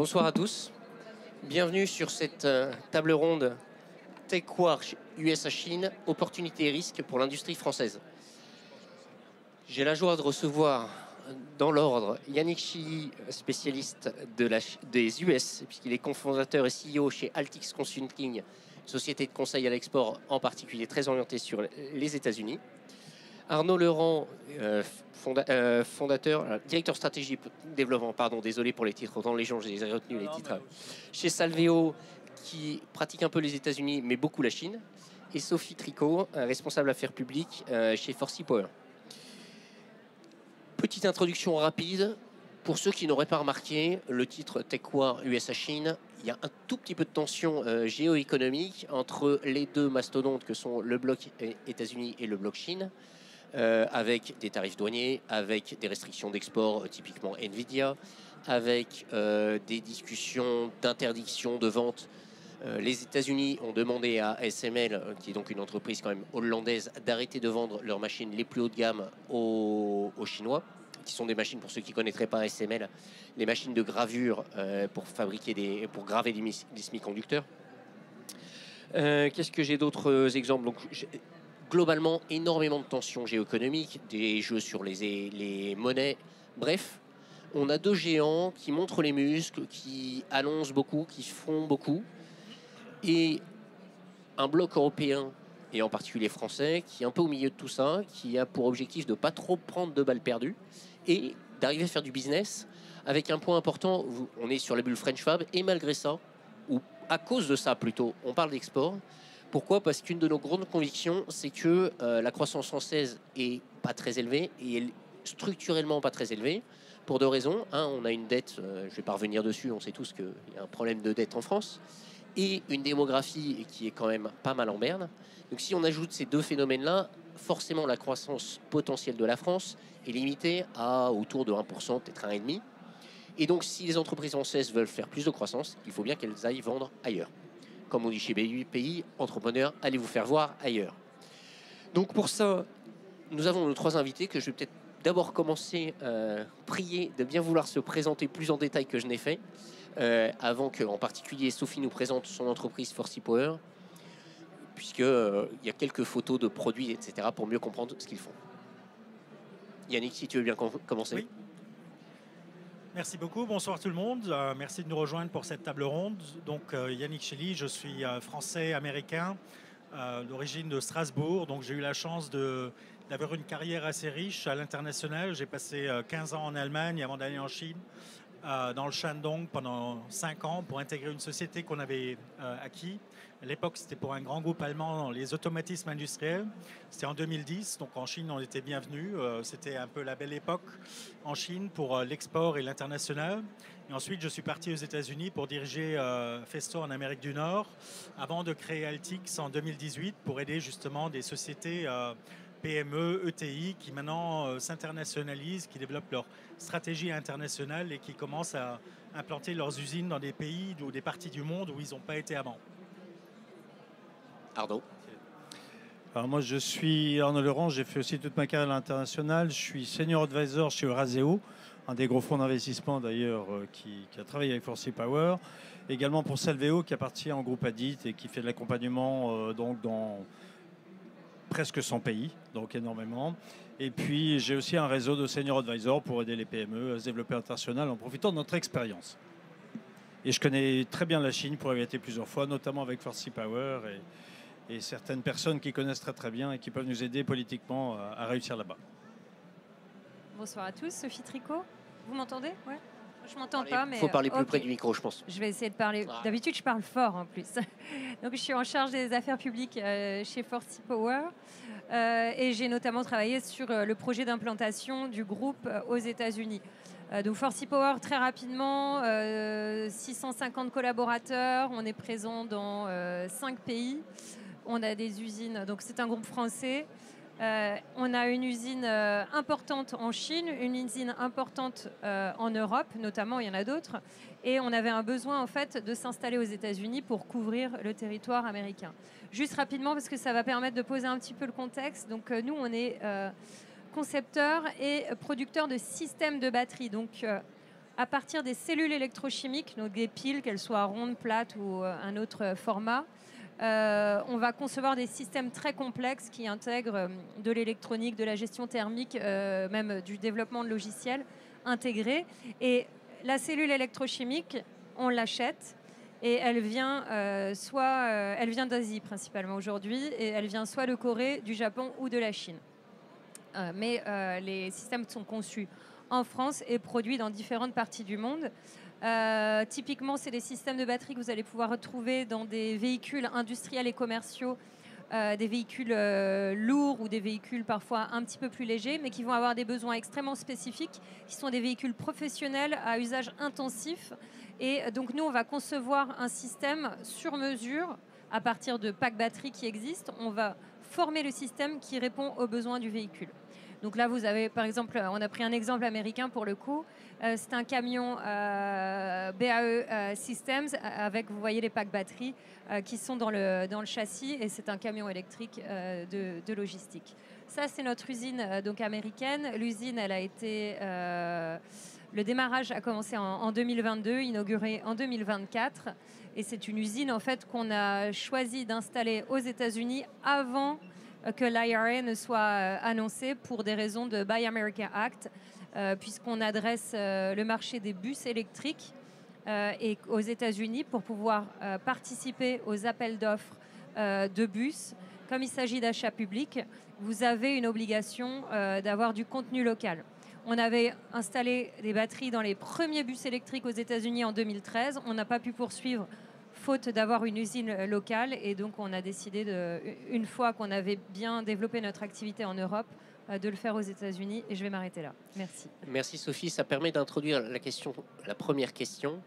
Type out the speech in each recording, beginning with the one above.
Bonsoir à tous. Bienvenue sur cette table ronde Tech War USA-Chine, opportunités et risques pour l'industrie française. J'ai la joie de recevoir dans l'ordre Yannick Chili, spécialiste des US, puisqu'il est cofondateur et CEO chez Altix Consulting, société de conseil à l'export, en particulier très orientée sur les États-Unis. Arnaud Leurent, directeur stratégie développement, désolé pour les titres, autant les gens, je les ai retenus les titres, chez Salveo, qui pratique un peu les États-Unis, mais beaucoup la Chine, et Sophie Tricot, responsable affaires publiques chez Forsy Power. Petite introduction rapide. Pour ceux qui n'auraient pas remarqué, le titre Tech War USA-Chine, il y a un tout petit peu de tension géoéconomique entre les deux mastodontes que sont le bloc États-Unis et le bloc Chine, avec des tarifs douaniers, avec des restrictions d'export, typiquement Nvidia, avec des discussions d'interdiction de vente. Les États-Unis ont demandé à ASML, qui est donc une entreprise quand même hollandaise, d'arrêter de vendre leurs machines les plus haut de gamme aux Chinois, qui sont des machines, pour ceux qui ne connaîtraient pas ASML, les machines de gravure pour graver des semi-conducteurs. Qu'est-ce que j'ai d'autres exemples? Donc, globalement, énormément de tensions géoéconomiques, des jeux sur les monnaies. Bref, on a deux géants qui montrent les muscles, qui annoncent beaucoup, qui font beaucoup. Et un bloc européen, et en particulier français, qui est un peu au milieu de tout ça, qui a pour objectif de ne pas trop prendre de balles perdues et d'arriver à faire du business avec un point important. On est sur la bulle French Fab, et malgré ça, ou à cause de ça plutôt, on parle d'export. Pourquoi? Parce qu'une de nos grandes convictions, c'est que la croissance française est pas très élevée et elle, structurellement pas très élevée, pour deux raisons. Un, on a une dette, je ne vais pas revenir dessus, on sait tous qu'il y a un problème de dette en France, et une démographie qui est quand même pas mal en berne. Donc si on ajoute ces deux phénomènes-là, forcément la croissance potentielle de la France est limitée à autour de 1%, peut-être 1,5%. Et donc si les entreprises françaises veulent faire plus de croissance, il faut bien qu'elles aillent vendre ailleurs. Comme on dit chez BPI, entrepreneurs, allez vous faire voir ailleurs. Donc pour ça, nous avons nos trois invités que je vais peut-être d'abord commencer prier de bien vouloir se présenter plus en détail que je n'ai fait, avant que, en particulier, Sophie nous présente son entreprise Forsy Power, puisqu'il y a quelques photos de produits, etc., pour mieux comprendre ce qu'ils font. Yannick, si tu veux bien commencer. Oui. Merci beaucoup, bonsoir tout le monde. Merci de nous rejoindre pour cette table ronde. Donc Yannick Chili, je suis français-américain, d'origine de Strasbourg. Donc j'ai eu la chance d'avoir une carrière assez riche à l'international. J'ai passé 15 ans en Allemagne avant d'aller en Chine, dans le Shandong pendant 5 ans pour intégrer une société qu'on avait acquis. À l'époque, c'était pour un grand groupe allemand dans les automatismes industriels. C'était en 2010, donc en Chine, on était bienvenus. C'était un peu la belle époque en Chine pour l'export et l'international. Et ensuite, je suis parti aux États-Unis pour diriger Festo en Amérique du Nord, avant de créer Altix en 2018 pour aider justement des sociétés PME, ETI, qui maintenant s'internationalisent, qui développent leur stratégie internationale et qui commencent à implanter leurs usines dans des pays ou des parties du monde où ils n'ont pas été avant. Arnaud. Alors moi, je suis Arnaud Leurent, j'ai fait aussi toute ma carrière à l'international. Je suis senior advisor chez Euraseo, un des gros fonds d'investissement d'ailleurs qui a travaillé avec Forsy Power. Également pour Salveo, qui appartient au groupe Adit et qui fait de l'accompagnement donc dans presque 100 pays, donc énormément. Et puis j'ai aussi un réseau de senior advisors pour aider les PME à se développer international en profitant de notre expérience. Et je connais très bien la Chine pour y avoir été plusieurs fois, notamment avec Forsy Power et certaines personnes qui connaissent très très bien et qui peuvent nous aider politiquement à réussir là-bas. Bonsoir à tous, Sophie Tricot. Vous m'entendez? Ouais. Je m'entends pas, mais... Il faut parler plus près du micro, je pense. Je vais essayer de parler... D'habitude, je parle fort en plus. Donc, je suis en charge des affaires publiques chez Forsy Power. Et j'ai notamment travaillé sur le projet d'implantation du groupe aux États-Unis. Donc, Forsy Power, très rapidement, 650 collaborateurs. On est présent dans 5 pays. On a des usines, donc c'est un groupe français. On a une usine importante en Chine, une usine importante en Europe, notamment, il y en a d'autres. Et on avait un besoin, en fait, de s'installer aux États-Unis pour couvrir le territoire américain. Juste rapidement, parce que ça va permettre de poser un petit peu le contexte. Donc, nous, on est concepteurs et producteurs de systèmes de batterie. Donc, à partir des cellules électrochimiques, donc des piles, qu'elles soient rondes, plates ou un autre format. On va concevoir des systèmes très complexes qui intègrent de l'électronique, de la gestion thermique, même du développement de logiciels intégrés. Et la cellule électrochimique, on l'achète et elle vient elle vient d'Asie principalement aujourd'hui, et elle vient soit de Corée, du Japon ou de la Chine. Mais les systèmes sont conçus en France et produits dans différentes parties du monde. Typiquement, c'est des systèmes de batterie que vous allez pouvoir retrouver dans des véhicules industriels et commerciaux, des véhicules lourds ou des véhicules parfois un petit peu plus légers, mais qui vont avoir des besoins extrêmement spécifiques, qui sont des véhicules professionnels à usage intensif. Et donc nous, on va concevoir un système sur mesure à partir de packs batteries qui existent. On va former le système qui répond aux besoins du véhicule. Donc là, vous avez, par exemple, on a pris un exemple américain pour le coup. C'est un camion BAE Systems avec, vous voyez, les packs batteries qui sont dans le châssis, et c'est un camion électrique de logistique. Ça, c'est notre usine donc américaine. L'usine, elle a été... le démarrage a commencé en 2022, inauguré en 2024. Et c'est une usine, en fait, qu'on a choisi d'installer aux États-Unis avant que l'IRA ne soit annoncé pour des raisons de Buy America Act, puisqu'on adresse le marché des bus électriques et aux États-Unis pour pouvoir participer aux appels d'offres de bus. Comme il s'agit d'achats publics, vous avez une obligation d'avoir du contenu local. On avait installé des batteries dans les premiers bus électriques aux États-Unis en 2013. On n'a pas pu poursuivre faute d'avoir une usine locale, et donc on a décidé, une fois qu'on avait bien développé notre activité en Europe, de le faire aux États-Unis, et je vais m'arrêter là. Merci. Merci Sophie, ça permet d'introduire la première question,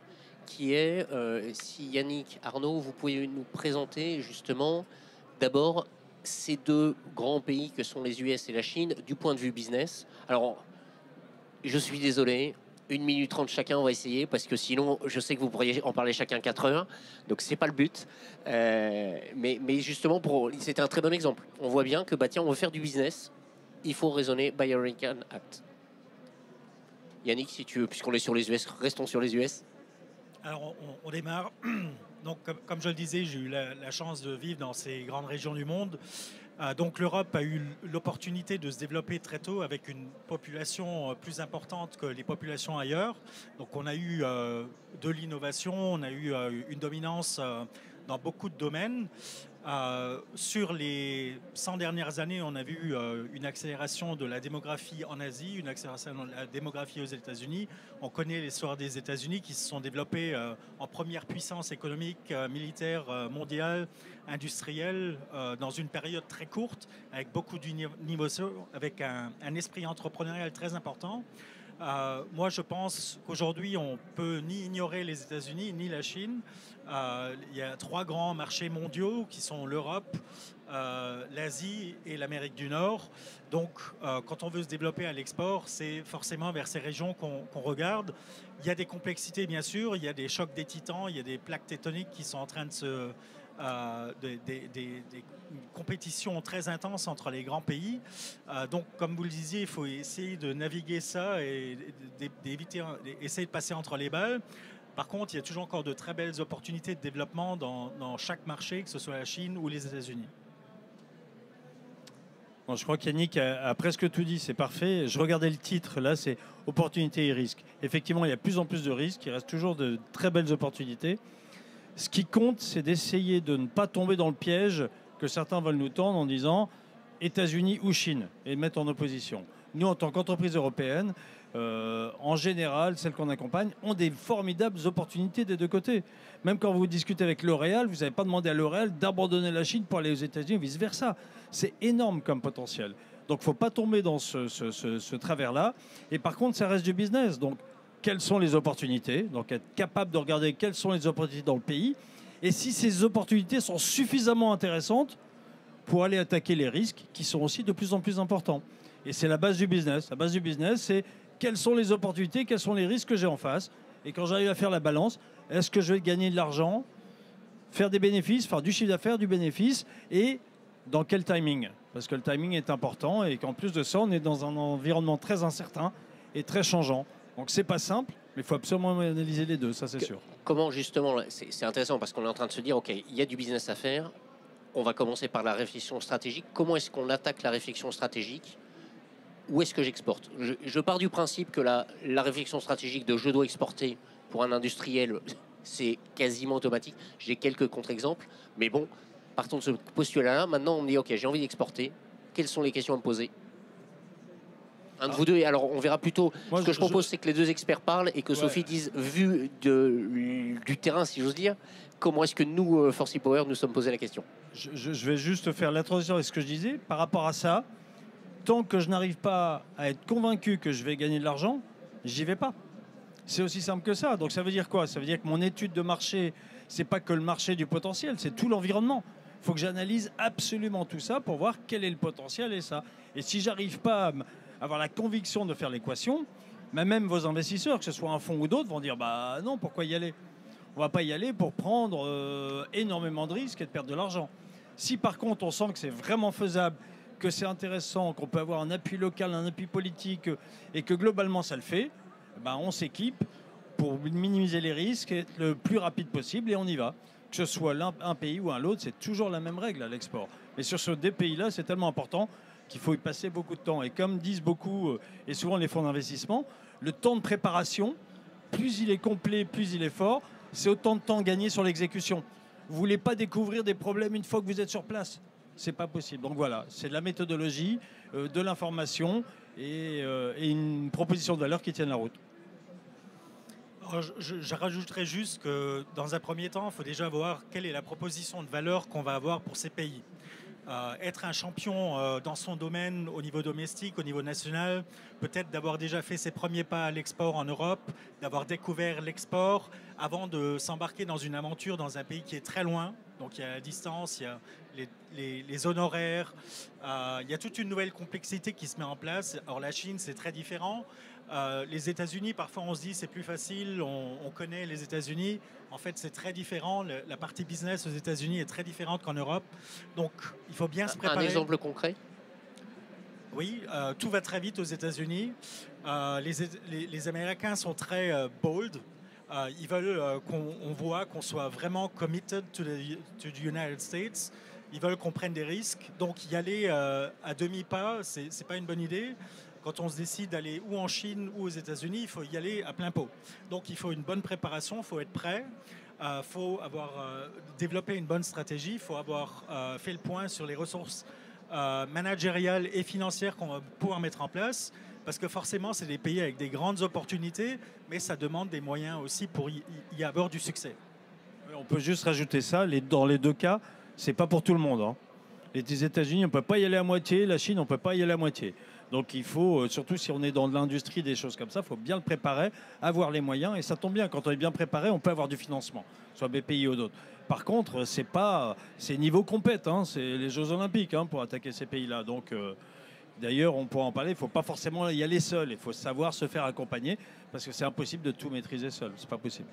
qui est si Yannick, Arnaud, vous pouvez nous présenter justement d'abord ces deux grands pays que sont les US et la Chine du point de vue business. Alors, je suis désolé, 1 minute 30 chacun, on va essayer, parce que sinon, je sais que vous pourriez en parler chacun 4 heures, donc c'est pas le but. Mais justement, c'était un très bon exemple. On voit bien que, bah tiens, on veut faire du business, il faut raisonner Buy American Act. Yannick, si tu veux, puisqu'on est sur les US, restons sur les US. Alors, on démarre. Donc, comme je le disais, j'ai eu la chance de vivre dans ces grandes régions du monde. Donc l'Europe a eu l'opportunité de se développer très tôt avec une population plus importante que les populations ailleurs. Donc on a eu de l'innovation, on a eu une dominance dans beaucoup de domaines. Sur les 100 dernières années, on a vu une accélération de la démographie en Asie, une accélération de la démographie aux États-Unis. On connaît l'histoire des États-Unis qui se sont développés en première puissance économique, militaire, mondiale, industrielle, dans une période très courte, avec beaucoup d'innovation, avec un esprit entrepreneurial très important. Moi, je pense qu'aujourd'hui, on peut ni ignorer les États-Unis ni la Chine. Il y a 3 grands marchés mondiaux qui sont l'Europe, l'Asie et l'Amérique du Nord. Donc, quand on veut se développer à l'export, c'est forcément vers ces régions qu'on regarde. Il y a des complexités, bien sûr. Il y a des chocs des titans. Il y a des plaques tectoniques qui sont en train de se... des compétitions très intenses entre les grands pays. Donc, comme vous le disiez, il faut essayer de naviguer ça et essayer de passer entre les balles. Par contre, il y a toujours encore de très belles opportunités de développement dans chaque marché, que ce soit la Chine ou les États-Unis. Bon, je crois qu'Yannick a presque tout dit, c'est parfait. Je regardais le titre, là, c'est opportunités et risques. Effectivement, il y a de plus en plus de risques, il reste toujours de très belles opportunités. Ce qui compte, c'est d'essayer de ne pas tomber dans le piège que certains veulent nous tendre en disant États-Unis ou Chine, et mettre en opposition. Nous, en tant qu'entreprise européenne, en général, celles qu'on accompagne, ont des formidables opportunités des deux côtés. Même quand vous discutez avec L'Oréal, vous n'avez pas demandé à L'Oréal d'abandonner la Chine pour aller aux États-Unis ou vice-versa. C'est énorme comme potentiel. Donc, il ne faut pas tomber dans ce travers-là. Et par contre, ça reste du business. Donc, quelles sont les opportunités? Donc, être capable de regarder quelles sont les opportunités dans le pays. Et si ces opportunités sont suffisamment intéressantes pour aller attaquer les risques qui sont aussi de plus en plus importants. Et c'est la base du business. La base du business, c'est quelles sont les opportunités, quels sont les risques que j'ai en face. Et quand j'arrive à faire la balance, est-ce que je vais gagner de l'argent, faire des bénéfices, faire du chiffre d'affaires, du bénéfice, et dans quel timing? Parce que le timing est important et qu'en plus de ça, on est dans un environnement très incertain et très changeant. Donc c'est pas simple, Mais il faut absolument analyser les deux, ça c'est sûr. Comment justement, c'est intéressant parce qu'on est en train de se dire, ok, il y a du business à faire, on va commencer par la réflexion stratégique. Comment est-ce qu'on attaque la réflexion stratégique? Où est-ce que j'exporte? Je pars du principe que la réflexion stratégique de je dois exporter pour un industriel, c'est quasiment automatique. J'ai quelques contre-exemples, mais bon, partons de ce postulat-là. Maintenant, on me dit, ok, j'ai envie d'exporter. Quelles sont les questions à me poser? Un de vous deux. Et alors, on verra plutôt. Moi, ce que je propose, c'est que les deux experts parlent et que Sophie dise, vu du terrain, si j'ose dire, comment est-ce que nous, Forsy Power, nous sommes posé la question? Je vais juste faire la transition avec ce que je disais. Par rapport à ça, tant que je n'arrive pas à être convaincu que je vais gagner de l'argent, j'y vais pas. C'est aussi simple que ça. Donc ça veut dire quoi? Ça veut dire que mon étude de marché, c'est pas que le marché du potentiel, c'est tout l'environnement. Il faut que j'analyse absolument tout ça pour voir quel est le potentiel et ça. Et si j'arrive pas à avoir la conviction de faire l'équation, même vos investisseurs, que ce soit un fonds ou d'autres, vont dire bah non, pourquoi y aller? On va pas y aller pour prendre énormément de risques et de perdre de l'argent. Si par contre on sent que c'est vraiment faisable, que c'est intéressant, qu'on peut avoir un appui local, un appui politique et que globalement ça le fait, ben on s'équipe pour minimiser les risques et être le plus rapide possible et on y va. Que ce soit un pays ou un autre, c'est toujours la même règle à l'export. Mais sur ce des pays-là, c'est tellement important qu'il faut y passer beaucoup de temps. Et comme disent beaucoup, et souvent les fonds d'investissement, le temps de préparation, plus il est complet, plus il est fort, c'est autant de temps gagné sur l'exécution. Vous ne voulez pas découvrir des problèmes une fois que vous êtes sur place. C'est pas possible. Donc voilà, c'est de la méthodologie, de l'information et une proposition de valeur qui tienne la route. Alors, je rajouterais juste que dans un premier temps, il faut déjà voir quelle est la proposition de valeur qu'on va avoir pour ces pays. Être un champion dans son domaine au niveau domestique, au niveau national, peut-être d'avoir déjà fait ses premiers pas à l'export en Europe, d'avoir découvert l'export avant de s'embarquer dans une aventure dans un pays qui est très loin. Donc il y a la distance, il y a les honoraires, il y a toute une nouvelle complexité qui se met en place. Or la Chine, c'est très différent. Les États-Unis, parfois on se dit c'est plus facile, on connaît les États-Unis. En fait, c'est très différent. La partie business aux États-Unis est très différente qu'en Europe. Donc, il faut bien se préparer. Un exemple concret? Oui, tout va très vite aux États-Unis. Les Américains sont très bold. Ils veulent qu'on voit qu'on soit vraiment committed to the United States. Ils veulent qu'on prenne des risques. Donc, y aller à demi-pas, c'est pas une bonne idée. Quand on se décide d'aller ou en Chine ou aux États-Unis, il faut y aller à plein pot. Donc il faut une bonne préparation, il faut être prêt, il faut avoir développé une bonne stratégie, il faut avoir fait le point sur les ressources managériales et financières qu'on va pouvoir mettre en place. Parce que forcément, c'est des pays avec des grandes opportunités, mais ça demande des moyens aussi pour y avoir du succès. On peut juste rajouter ça, dans les deux cas, c'est pas pour tout le monde. Hein. Les États-Unis, on ne peut pas y aller à moitié, la Chine, on ne peut pas y aller à moitié. Donc il faut, surtout si on est dans l'industrie, des choses comme ça, il faut bien le préparer, avoir les moyens. Et ça tombe bien, quand on est bien préparé, on peut avoir du financement, soit BPI ou d'autres. Par contre, c'est niveau compète, hein, c'est les Jeux Olympiques hein, pour attaquer ces pays-là. Donc d'ailleurs, on pourra en parler, il ne faut pas forcément y aller seul, il faut savoir se faire accompagner, parce que c'est impossible de tout maîtriser seul, c'est pas possible.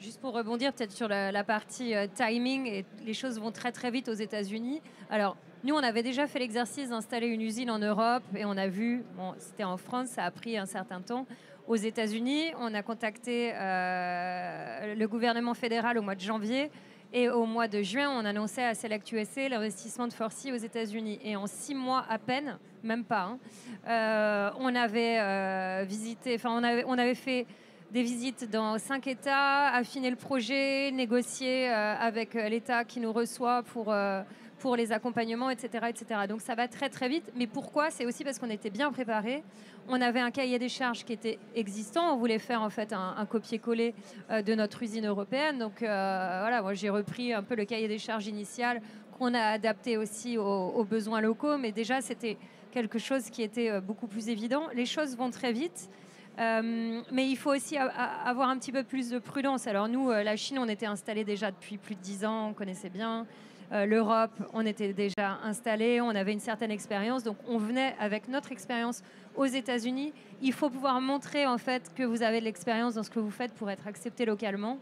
Juste pour rebondir peut-être sur la partie timing, et les choses vont très très vite aux États-Unis. Alors, nous, on avait déjà fait l'exercice d'installer une usine en Europe et on a vu, bon, c'était en France, ça a pris un certain temps. Aux États-Unis, on a contacté le gouvernement fédéral au mois de janvier et au mois de juin, on annonçait à Select USA l'investissement de Forsy aux États-Unis. Et en 6 mois à peine, même pas, on avait visité, enfin, on avait fait des visites dans 5 États, affiner le projet, négocier avec l'État qui nous reçoit pour les accompagnements, etc., etc. Donc ça va très très vite. Mais pourquoi? C'est aussi parce qu'on était bien préparés. On avait un cahier des charges qui était existant. On voulait faire en fait un copier-coller de notre usine européenne. Donc voilà, moi j'ai repris un peu le cahier des charges initial qu'on a adapté aussi aux besoins locaux. Mais déjà c'était quelque chose qui était beaucoup plus évident. Les choses vont très vite. Mais il faut aussi avoir un petit peu plus de prudence. Alors nous, la Chine, on était installés déjà depuis plus de 10 ans, on connaissait bien. L'Europe, on était déjà installés, on avait une certaine expérience. Donc on venait avec notre expérience aux États-Unis. Il faut pouvoir montrer en fait que vous avez de l'expérience dans ce que vous faites pour être accepté localement.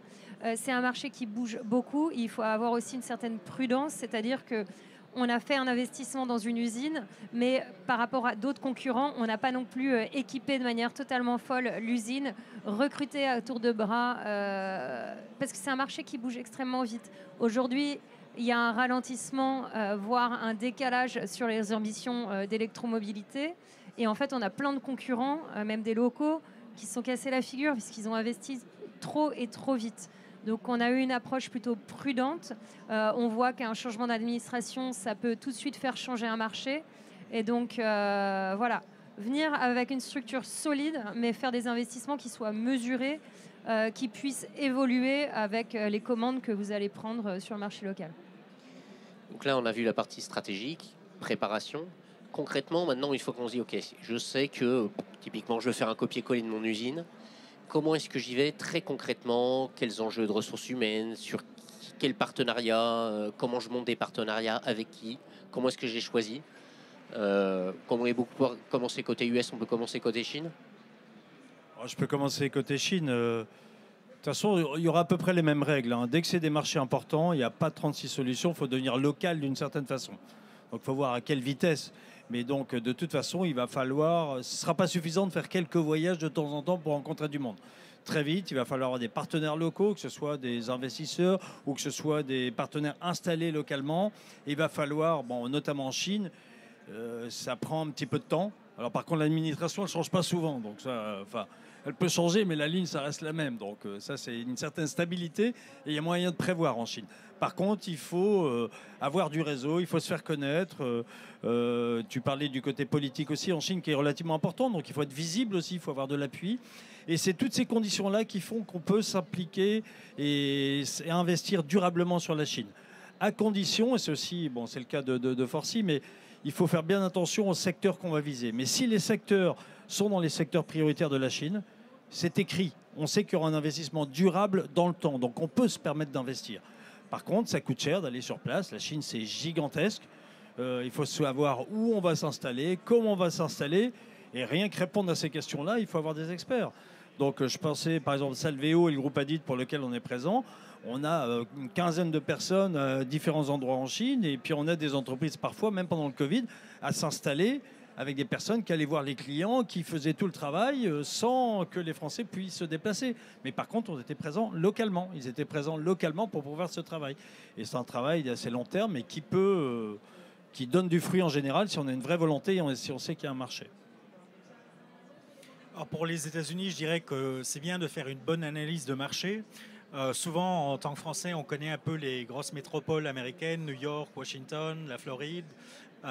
C'est un marché qui bouge beaucoup. Il faut avoir aussi une certaine prudence, c'est-à-dire que on a fait un investissement dans une usine, mais par rapport à d'autres concurrents, on n'a pas non plus équipé de manière totalement folle l'usine, recruté à tour de bras, parce que c'est un marché qui bouge extrêmement vite. Aujourd'hui, il y a un ralentissement, voire un décalage sur les ambitions d'électromobilité. Et en fait, on a plein de concurrents, même des locaux, qui se sont cassés la figure puisqu'ils ont investi trop et trop vite. Donc on a eu une approche plutôt prudente. On voit qu'un changement d'administration, ça peut tout de suite faire changer un marché. Et donc voilà, venir avec une structure solide, mais faire des investissements qui soient mesurés, qui puissent évoluer avec les commandes que vous allez prendre sur le marché local. Donc là, on a vu la partie stratégique, préparation. Concrètement, maintenant, il faut qu'on se dise, OK, je sais que, typiquement, je veux faire un copier-coller de mon usine. Comment est-ce que j'y vais très concrètement? Quels enjeux de ressources humaines? Sur quel partenariat? Comment je monte des partenariats? Avec qui? Comment est-ce que j'ai choisi? Comme on est beaucoup commencer côté US, on peut commencer côté Chine? Je peux commencer côté Chine. De toute façon, il y aura à peu près les mêmes règles. Dès que c'est des marchés importants, il n'y a pas 36 solutions. Il faut devenir local d'une certaine façon. Donc, il faut voir à quelle vitesse. Mais donc, de toute façon, il va falloir... Ce ne sera pas suffisant de faire quelques voyages de temps en temps pour rencontrer du monde. Très vite, il va falloir avoir des partenaires locaux, que ce soit des investisseurs ou que ce soit des partenaires installés localement. Et il va falloir, notamment en Chine, ça prend un petit peu de temps. Alors, par contre, l'administration, elle ne change pas souvent. Donc, ça, elle peut changer, mais la ligne, ça reste la même. Donc ça, c'est une certaine stabilité et il y a moyen de prévoir en Chine. Par contre, il faut avoir du réseau, il faut se faire connaître. Tu parlais du côté politique aussi en Chine qui est relativement important, donc il faut être visible aussi, il faut avoir de l'appui. Et c'est toutes ces conditions-là qui font qu'on peut s'impliquer et investir durablement sur la Chine. À condition, et c'est aussi, c'est le cas de Forcy, mais il faut faire bien attention aux secteurs qu'on va viser. Mais si les secteurs sont dans les secteurs prioritaires de la Chine, c'est écrit. On sait qu'il y aura un investissement durable dans le temps. Donc, on peut se permettre d'investir. Par contre, ça coûte cher d'aller sur place. La Chine, c'est gigantesque. Il faut savoir où on va s'installer, comment on va s'installer. Et rien que répondre à ces questions-là, il faut avoir des experts. Donc, je pensais, par exemple, Salveo et le groupe Adit pour lequel on est présent. On a une quinzaine de personnes à différents endroits en Chine. Et puis, on a des entreprises, parfois, même pendant le Covid, à s'installer avec des personnes qui allaient voir les clients, qui faisaient tout le travail sans que les Français puissent se déplacer. Mais par contre, on était présents localement. Ils étaient présents localement pour pouvoir ce travail. Et c'est un travail d'assez long terme, mais qui donne du fruit en général si on a une vraie volonté et si on sait qu'il y a un marché. Alors pour les États-Unis, je dirais que c'est bien de faire une bonne analyse de marché. Souvent, en tant que Français, on connaît un peu les grosses métropoles américaines, New York, Washington, la Floride.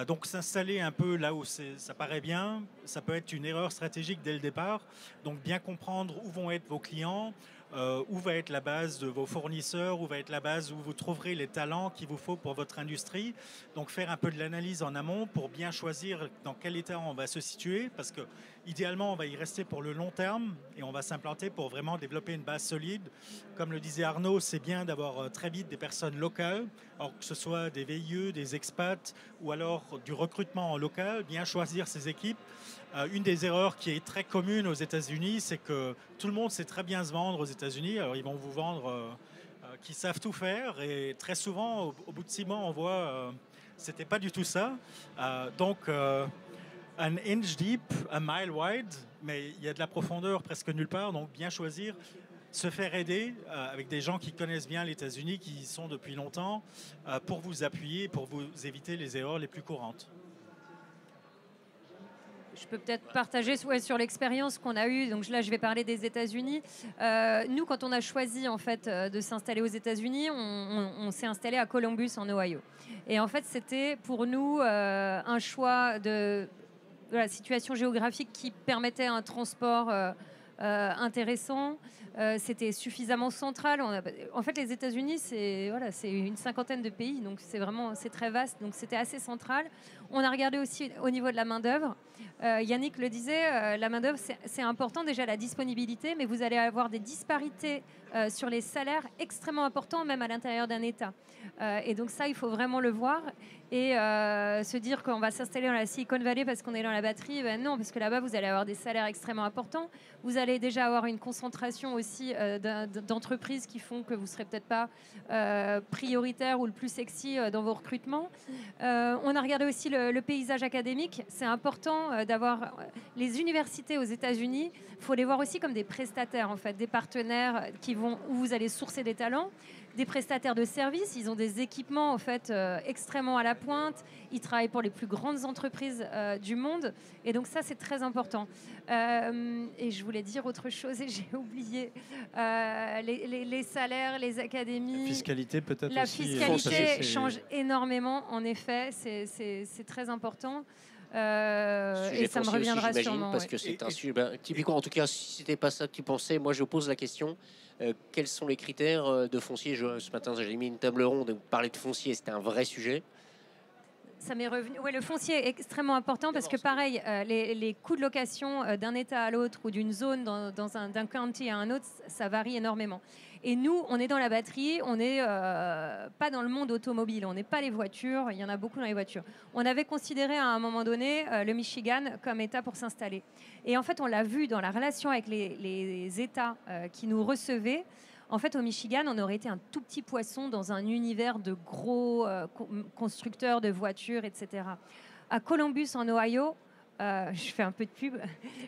Donc s'installer un peu là où ça paraît bien, ça peut être une erreur stratégique dès le départ. Donc bien comprendre où vont être vos clients, où va être la base de vos fournisseurs, où va être la base où vous trouverez les talents qu'il vous faut pour votre industrie. Donc faire un peu de l'analyse en amont pour bien choisir dans quel état on va se situer, parce que idéalement on va y rester pour le long terme et on va s'implanter pour vraiment développer une base solide. Comme le disait Arnaud, c'est bien d'avoir très vite des personnes locales, alors que ce soit des VIE, des expats ou alors du recrutement en local, bien choisir ses équipes. Une des erreurs qui est très commune aux États-Unis, c'est que tout le monde sait très bien se vendre aux États-Unis. Alors ils vont vous vendre qu'ils savent tout faire et très souvent, au bout de 6 mois, on voit c'était pas du tout ça. Donc an inch deep, a mile wide, mais il y a de la profondeur presque nulle part. Donc bien choisir, se faire aider avec des gens qui connaissent bien les États-Unis, qui y sont depuis longtemps, pour vous appuyer, pour vous éviter les erreurs les plus courantes. Je peux peut-être partager sur l'expérience qu'on a eue. Donc là, je vais parler des États-Unis. Nous, quand on a choisi en fait de s'installer aux États-Unis, on s'est installé à Columbus, en Ohio. Et en fait, c'était pour nous un choix de la situation géographique qui permettait un transport intéressant. C'était suffisamment central. En fait, les États-Unis, c'est une cinquantaine de pays, donc c'est très vaste. Donc c'était assez central. On a regardé aussi au niveau de la main-d'œuvre. Yannick le disait, la main-d'œuvre, c'est important, déjà la disponibilité, mais vous allez avoir des disparités sur les salaires extrêmement importants, même à l'intérieur d'un État. Et donc ça, il faut vraiment le voir. et se dire qu'on va s'installer dans la Silicon Valley parce qu'on est dans la batterie, ben non, parce que là-bas, vous allez avoir des salaires extrêmement importants. Vous allez déjà avoir une concentration aussi d'entreprises qui font que vous ne serez peut-être pas prioritaire ou le plus sexy dans vos recrutements. On a regardé aussi le paysage académique. C'est important d'avoir les universités aux États-Unis. Il faut les voir aussi comme des prestataires, en fait, des partenaires où vous allez sourcer des talents. Des prestataires de services, ils ont des équipements en fait extrêmement à la pointe. Ils travaillent pour les plus grandes entreprises du monde, et donc ça c'est très important. Et je voulais dire autre chose et j'ai oublié les salaires, les académies. La fiscalité peut-être aussi. La fiscalité change énormément, en effet, c'est très important. Et ça me reviendra aussi, sûrement. Parce que c'est un sujet. Typiquement, en tout cas, si c'était pas ça que tu pensais, moi je pose la question. Quels sont les critères de foncier? Ce matin, j'ai mis une table ronde où parler de foncier, c'était un vrai sujet. Ça m'est revenu. Ouais, le foncier est extrêmement important parce que pareil, les coûts de location d'un État à l'autre ou d'une zone d'un county à un autre, ça varie énormément. Et nous, on est dans la batterie, on n'est pas dans le monde automobile, on n'est pas les voitures, il y en a beaucoup dans les voitures. On avait considéré à un moment donné le Michigan comme État pour s'installer. Et en fait, on l'a vu dans la relation avec les États qui nous recevaient. En fait, au Michigan, on aurait été un tout petit poisson dans un univers de gros constructeurs de voitures, etc. À Columbus, en Ohio, je fais un peu de pub,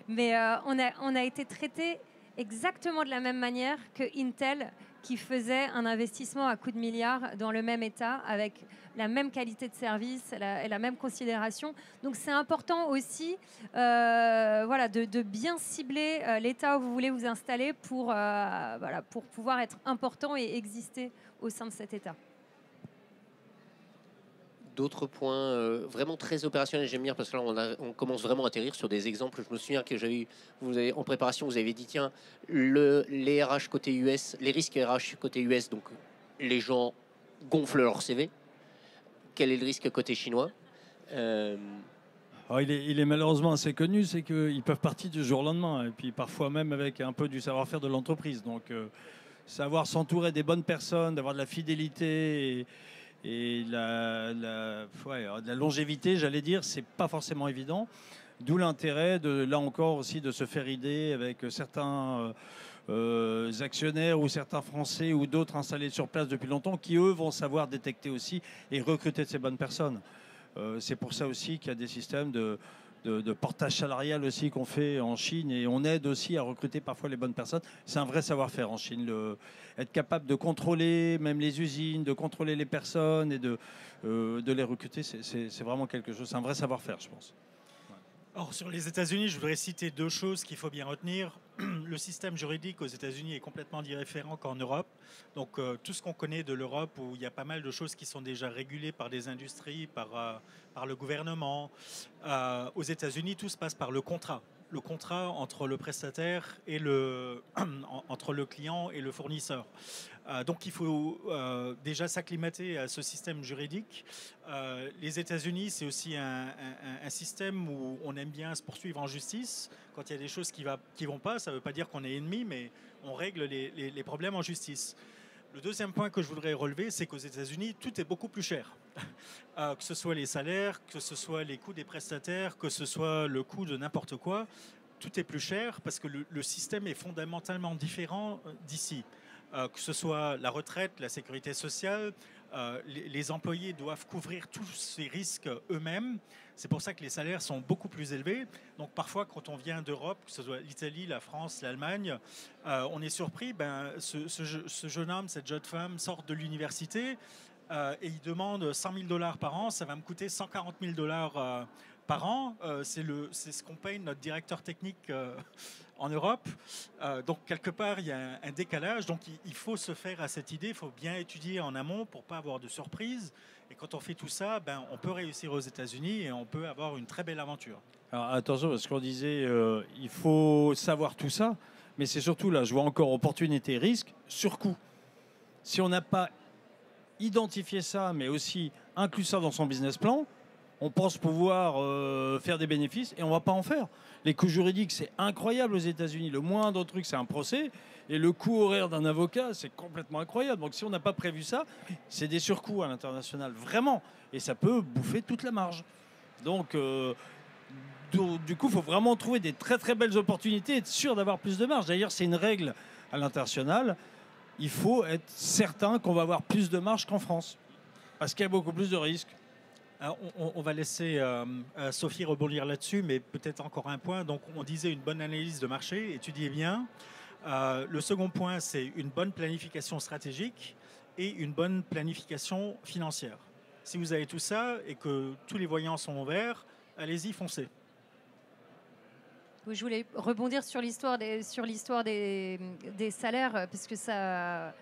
mais on a été traités exactement de la même manière que Intel, qui faisait un investissement à coups de milliards dans le même État, avec la même qualité de service et la même considération. Donc c'est important aussi de bien cibler l'État où vous voulez vous installer pour pouvoir être important et exister au sein de cet État. D'autres points vraiment très opérationnels, j'aime bien, parce que là on commence vraiment à atterrir sur des exemples. Je me souviens que en préparation, vous avez dit tiens, les RH côté US, les risques RH côté US, donc les gens gonflent leur CV. Quel est le risque côté chinois? Alors, il est malheureusement assez connu, c'est qu'ils peuvent partir du jour au lendemain, et puis parfois même avec un peu du savoir-faire de l'entreprise. Donc savoir s'entourer des bonnes personnes, d'avoir de la fidélité et de la longévité, j'allais dire, c'est pas forcément évident. D'où l'intérêt, là encore aussi, de se faire aider avec certains actionnaires ou certains Français ou d'autres installés sur place depuis longtemps qui, eux, vont savoir détecter aussi et recruter de ces bonnes personnes. C'est pour ça aussi qu'il y a des systèmes de portage salarial aussi qu'on fait en Chine, et on aide aussi à recruter parfois les bonnes personnes. C'est un vrai savoir-faire en Chine, être capable de contrôler même les usines, de contrôler les personnes et de les recruter, c'est vraiment quelque chose, c'est un vrai savoir-faire, je pense. Or, sur les États-Unis, je voudrais citer deux choses qu'il faut bien retenir. Le système juridique aux États-Unis est complètement différent qu'en Europe. Donc, tout ce qu'on connaît de l'Europe, où il y a pas mal de choses qui sont déjà régulées par des industries, par le gouvernement, aux États-Unis, tout se passe par le contrat. Le contrat entre le prestataire et entre le client et le fournisseur. Donc il faut déjà s'acclimater à ce système juridique. Les États-Unis, c'est aussi un système où on aime bien se poursuivre en justice. Quand il y a des choses qui ne vont pas, ça ne veut pas dire qu'on est ennemi, mais on règle les problèmes en justice. Le deuxième point que je voudrais relever, c'est qu'aux États-Unis, tout est beaucoup plus cher. Que ce soit les salaires, que ce soit les coûts des prestataires, que ce soit le coût de n'importe quoi, tout est plus cher parce que le système est fondamentalement différent d'ici. Que ce soit la retraite, la sécurité sociale, les employés doivent couvrir tous ces risques eux-mêmes. C'est pour ça que les salaires sont beaucoup plus élevés. Donc parfois, quand on vient d'Europe, que ce soit l'Italie, la France, l'Allemagne, on est surpris. Ce jeune homme, cette jeune femme sort de l'université et il demande 100 000 $ par an. Ça va me coûter 140 000 $ par an. C'est ce qu'on paye notre directeur technique en Europe. Donc, quelque part, il y a un décalage. Donc, il faut se faire à cette idée. Il faut bien étudier en amont pour ne pas avoir de surprise. Et quand on fait tout ça, on peut réussir aux États-Unis et on peut avoir une très belle aventure. Alors, attention, parce qu'on disait, il faut savoir tout ça. Mais c'est surtout, là, je vois encore opportunité, risque, surcoût. Si on n'a pas identifié ça, mais aussi inclus ça dans son business plan, on pense pouvoir faire des bénéfices et on ne va pas en faire. Les coûts juridiques, c'est incroyable aux États-Unis. Le moindre truc, c'est un procès. Et le coût horaire d'un avocat, c'est complètement incroyable. Donc si on n'a pas prévu ça, c'est des surcoûts à l'international, vraiment. Et ça peut bouffer toute la marge. Donc, du coup, il faut vraiment trouver des très très belles opportunités et être sûr d'avoir plus de marge. D'ailleurs, c'est une règle à l'international. Il faut être certain qu'on va avoir plus de marge qu'en France. Parce qu'il y a beaucoup plus de risques. Alors, on va laisser Sophie rebondir là-dessus, mais peut-être encore un point. Donc, on disait une bonne analyse de marché, étudiez bien. Le second point, c'est une bonne planification stratégique et une bonne planification financière. Si vous avez tout ça et que tous les voyants sont ouverts, allez-y, foncez. Je voulais rebondir sur l'histoire des salaires, parce que ça,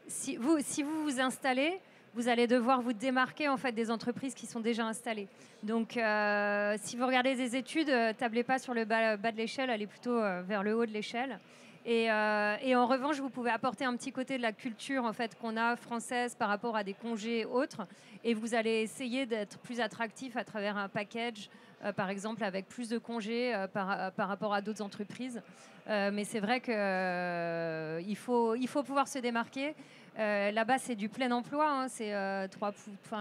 si vous vous installez, vous allez devoir vous démarquer en fait des entreprises qui sont déjà installées. Donc, si vous regardez des études, tablez pas sur le bas de l'échelle, allez plutôt vers le haut de l'échelle. Et en revanche, vous pouvez apporter un petit côté de la culture en fait qu'on a française par rapport à des congés autres, et vous allez essayer d'être plus attractif à travers un package, par exemple avec plus de congés par rapport à d'autres entreprises. Mais c'est vrai qu'il faut pouvoir se démarquer. Là-bas, c'est du plein emploi. Hein, c'est 3,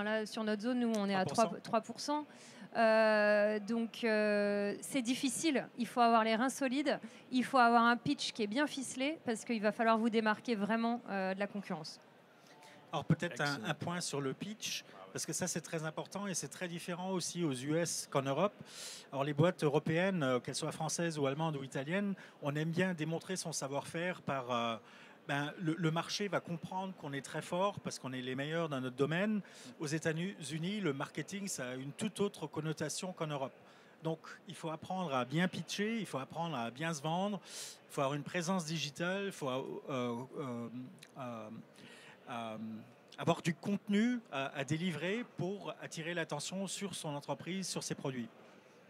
là, sur notre zone, nous, on est à 3%. Donc c'est difficile, il faut avoir les reins solides, il faut avoir un pitch qui est bien ficelé parce qu'il va falloir vous démarquer vraiment de la concurrence. Alors peut-être un point sur le pitch, parce que ça c'est très important et c'est très différent aussi aux US qu'en Europe. Alors les boîtes européennes, qu'elles soient françaises ou allemandes ou italiennes, on aime bien démontrer son savoir-faire par... le marché va comprendre qu'on est très fort parce qu'on est les meilleurs dans notre domaine. Aux États-Unis, le marketing, ça a une toute autre connotation qu'en Europe. Donc, il faut apprendre à bien pitcher, il faut apprendre à bien se vendre, il faut avoir une présence digitale, il faut avoir du contenu à délivrer pour attirer l'attention sur son entreprise, sur ses produits.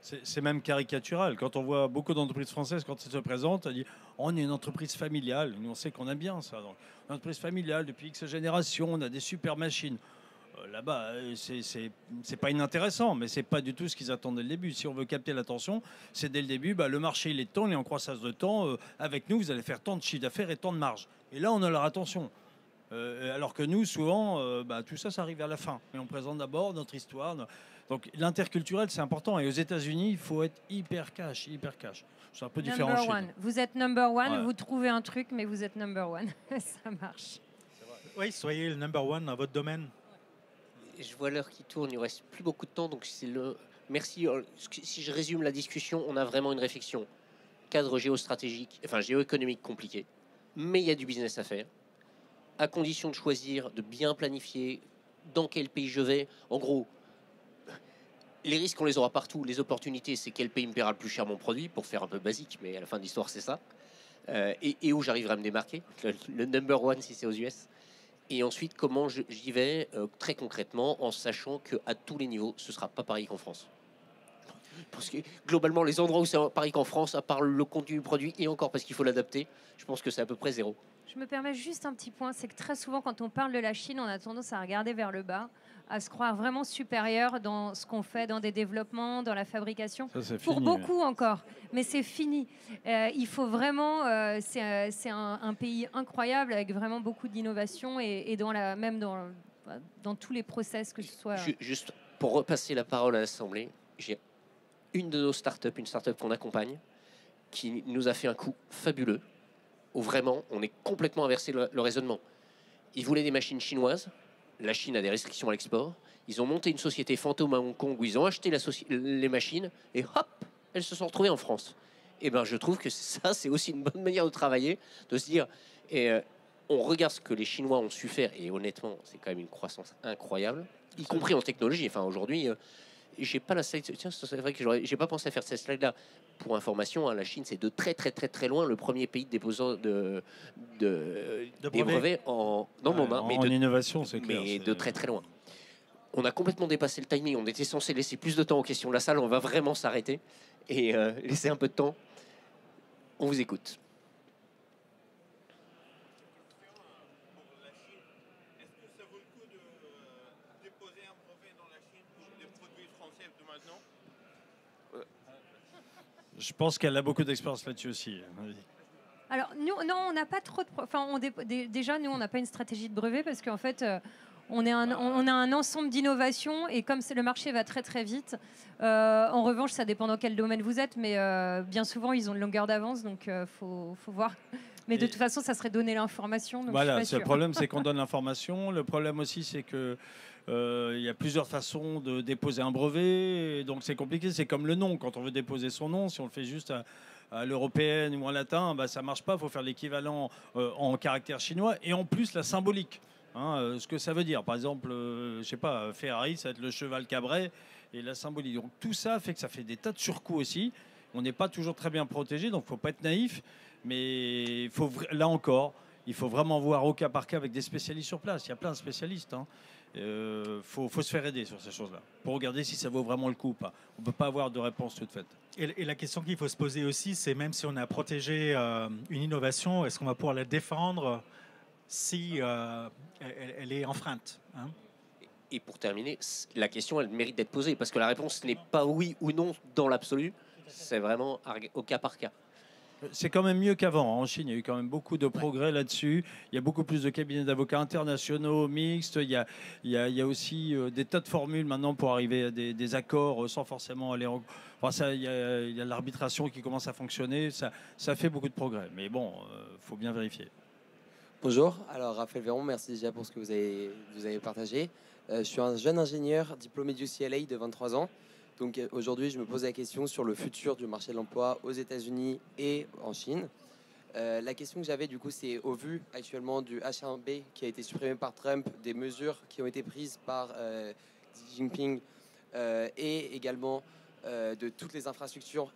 C'est même caricatural. Quand on voit beaucoup d'entreprises françaises, quand elles se présentent, elles disent on est une entreprise familiale. Nous, on sait qu'on aime bien ça. Donc, une entreprise familiale, depuis X générations, on a des super machines. Là-bas, c'est pas inintéressant, mais c'est pas du tout ce qu'ils attendent dès le début. Si on veut capter l'attention, c'est dès le début, le marché il est de temps, il est en croissance de temps. Avec nous, vous allez faire tant de chiffre d'affaires et tant de marge. Et là, on a leur attention. Alors que nous, souvent, tout ça, ça arrive à la fin. Et on présente d'abord notre histoire. Donc l'interculturel, c'est important. Et aux États-Unis, il faut être hyper cash, hyper cash. C'est un peu différent chez nous. Vous êtes number one, Ouais. Vous trouvez un truc, mais vous êtes number one. Ça marche. Oui, soyez le number one dans votre domaine. Je vois l'heure qui tourne, il ne reste plus beaucoup de temps, donc c'est le... Merci. Si je résume la discussion, on a vraiment une réflexion. Cadre géostratégique, enfin géoéconomique compliqué, mais il y a du business à faire, à condition de choisir, de bien planifier dans quel pays je vais. En gros, les risques, on les aura partout. Les opportunités, c'est quel pays me paiera le plus cher mon produit, pour faire un peu basique, mais à la fin de l'histoire, c'est ça. Et où j'arriverai à me démarquer. Le number one, si c'est aux US. Et ensuite, comment j'y vais très concrètement, en sachant qu'à tous les niveaux, ce ne sera pas pareil qu'en France. Parce que globalement, les endroits où c'est pareil qu'en France, à part le contenu du produit, et encore parce qu'il faut l'adapter, je pense que c'est à peu près zéro. Je me permets juste un petit point, c'est que très souvent, quand on parle de la Chine, on a tendance à regarder vers le bas, à se croire vraiment supérieur dans ce qu'on fait, dans des développements, dans la fabrication. Ça, pour fini, beaucoup encore, mais c'est fini. Il faut vraiment, c'est un pays incroyable avec vraiment beaucoup d'innovation et même dans tous les process que ce soit. Juste pour repasser la parole à l'Assemblée, j'ai une de nos startups, une startup qu'on accompagne, qui nous a fait un coup fabuleux, où vraiment on est complètement inversé le raisonnement. Ils voulaient des machines chinoises. La Chine a des restrictions à l'export. Ils ont monté une société fantôme à Hong Kong où ils ont acheté les machines et hop, elles se sont retrouvées en France. Et ben, je trouve que ça, c'est aussi une bonne manière de travailler, de se dire, on regarde ce que les Chinois ont su faire et honnêtement, c'est quand même une croissance incroyable, y compris en technologie. Enfin, aujourd'hui, j'ai pas la slide. Tiens, c'est vrai que j'ai pas pensé à faire cette slide-là. Pour information, la Chine, c'est de très loin le premier pays de déposant des brevets en innovation, c'est clair. Mais de très loin. On a complètement dépassé le timing. On était censé laisser plus de temps aux questions de la salle. On va vraiment s'arrêter et laisser un peu de temps. On vous écoute. Est-ce que ça vaut le coup de déposer un brevet dans la Chine pour des produits français de Je pense qu'elle a beaucoup d'expérience là-dessus aussi. Alors, nous, non, on n'a pas trop de... Enfin, déjà, nous, on n'a pas une stratégie de brevet parce qu'en fait, on a un ensemble d'innovations et comme le marché va très, très vite, en revanche, ça dépend dans quel domaine vous êtes, mais bien souvent, ils ont une longueur d'avance, donc il faut voir. Mais de toute façon, ça serait donner l'information. Voilà, le problème, c'est qu'on donne l'information. Le problème aussi, c'est que il y a plusieurs façons de déposer un brevet, donc c'est compliqué. C'est comme le nom. Quand on veut déposer son nom, si on le fait juste à l'européenne ou en latin, bah, ça marche pas. Il faut faire l'équivalent en caractère chinois et en plus la symbolique. Ce que ça veut dire. Par exemple, je sais pas, Ferrari, ça va être le cheval cabret et la symbolique. Donc tout ça fait que ça fait des tas de surcoûts aussi. On n'est pas toujours très bien protégé, donc il ne faut pas être naïf. Mais là encore, il faut vraiment voir au cas par cas avec des spécialistes sur place. Il y a plein de spécialistes. Faut se faire aider sur ces choses-là pour regarder si ça vaut vraiment le coup ou pas. On ne peut pas avoir de réponse toute faite. Et la question qu'il faut se poser aussi, c'est même si on a protégé une innovation, est-ce qu'on va pouvoir la défendre si elle est enfreinte, hein? Et pour terminer, la question, elle mérite d'être posée parce que la réponse n'est pas oui ou non dans l'absolu. C'est vraiment au cas par cas. C'est quand même mieux qu'avant. En Chine, il y a eu quand même beaucoup de progrès là-dessus. Il y a beaucoup plus de cabinets d'avocats internationaux, mixtes. Il y a aussi des tas de formules maintenant pour arriver à des accords sans forcément aller en... Enfin, il y a l'arbitration qui commence à fonctionner. Ça fait beaucoup de progrès. Mais bon, faut bien vérifier. Bonjour, alors Raphaël Véron, merci déjà pour ce que vous avez partagé. Je suis un jeune ingénieur diplômé du UCLA de 23 ans. Donc aujourd'hui, je me pose la question sur le futur du marché de l'emploi aux États-Unis et en Chine. La question que j'avais du coup, c'est au vu actuellement du H1B qui a été supprimé par Trump, des mesures qui ont été prises par Xi Jinping et également de toutes les infrastructures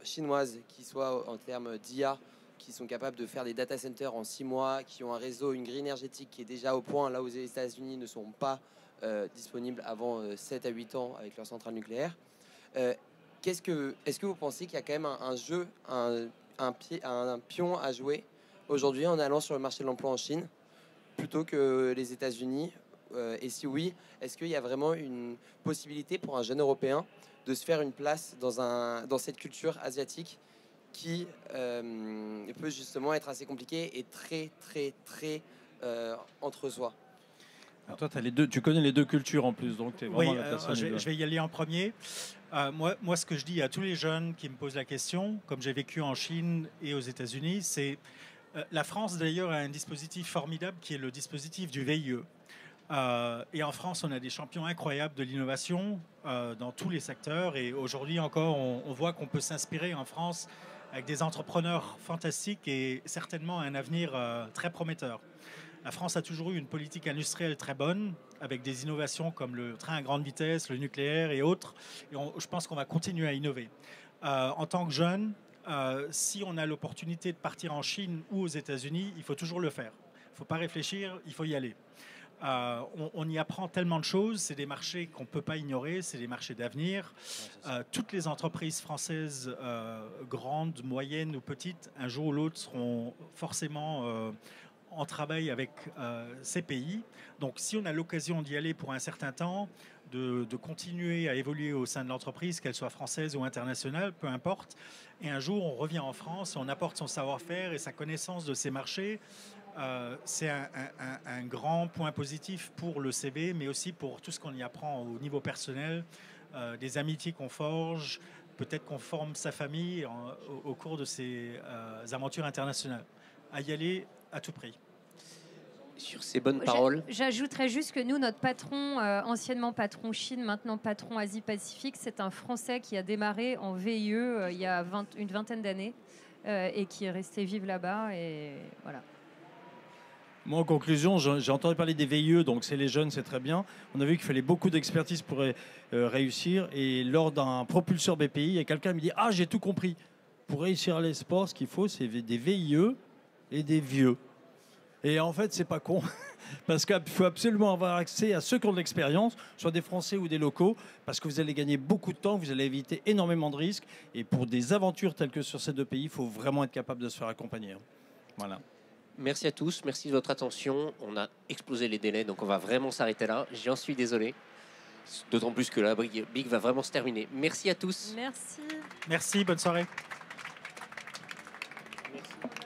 chinoises qui soient en termes d'IA, qui sont capables de faire des data centers en 6 mois, qui ont un réseau, une grille énergétique qui est déjà au point, là où les États-Unis ne sont pas disponibles avant 7 à 8 ans avec leurs centrales nucléaires. Est-ce que vous pensez qu'il y a quand même un jeu, un pion à jouer aujourd'hui en allant sur le marché de l'emploi en Chine plutôt que les États-Unis? Et si oui, est-ce qu'il y a vraiment une possibilité pour un jeune Européen de se faire une place dans cette culture asiatique qui peut justement être assez compliquée et très, très, très entre soi? Toi, tu connais les deux cultures en plus, donc tu es vraiment la personne. Je vais y aller en premier. Moi, ce que je dis à tous les jeunes qui me posent la question, comme j'ai vécu en Chine et aux États-Unis, c'est la France d'ailleurs a un dispositif formidable qui est le dispositif du VIE. Et en France, on a des champions incroyables de l'innovation dans tous les secteurs. Et aujourd'hui encore, on voit qu'on peut s'inspirer en France avec des entrepreneurs fantastiques et certainement un avenir très prometteur. La France a toujours eu une politique industrielle très bonne, avec des innovations comme le train à grande vitesse, le nucléaire et autres. Et je pense qu'on va continuer à innover. En tant que jeune, si on a l'opportunité de partir en Chine ou aux États-Unis, il faut toujours le faire. Il ne faut pas réfléchir, il faut y aller. On y apprend tellement de choses, c'est des marchés qu'on ne peut pas ignorer, c'est des marchés d'avenir. Toutes les entreprises françaises, grandes, moyennes ou petites, un jour ou l'autre seront forcément en travail avec ces pays. Donc si on a l'occasion d'y aller pour un certain temps, de continuer à évoluer au sein de l'entreprise, qu'elle soit française ou internationale, peu importe, et un jour on revient en France, on apporte son savoir-faire et sa connaissance de ces marchés, c'est un grand point positif pour le CV, mais aussi pour tout ce qu'on y apprend au niveau personnel, des amitiés qu'on forge, peut-être qu'on forme sa famille au cours de ces aventures internationales. À y aller à tout prix. Sur ces bonnes paroles. J'ajouterais juste que nous, notre patron, anciennement patron Chine, maintenant patron Asie-Pacifique, c'est un Français qui a démarré en VIE il y a une vingtaine d'années et qui est resté vivre là-bas. Et voilà. Moi, en conclusion, j'ai entendu parler des VIE, donc c'est les jeunes, c'est très bien. On a vu qu'il fallait beaucoup d'expertise pour réussir. Et lors d'un propulseur BPI, il y a quelqu'un qui me dit « Ah, j'ai tout compris. Pour réussir à l'esport, ce qu'il faut, c'est des VIE et des vieux. » Et en fait, c'est pas con, parce qu'il faut absolument avoir accès à ceux qui ont de l'expérience, soit des Français ou des locaux, parce que vous allez gagner beaucoup de temps, vous allez éviter énormément de risques. Et pour des aventures telles que sur ces deux pays, il faut vraiment être capable de se faire accompagner. Voilà. Merci à tous, merci de votre attention. On a explosé les délais, donc on va vraiment s'arrêter là. J'en suis désolé. D'autant plus que la brique Big va vraiment se terminer. Merci à tous. Merci. Merci, bonne soirée. Merci.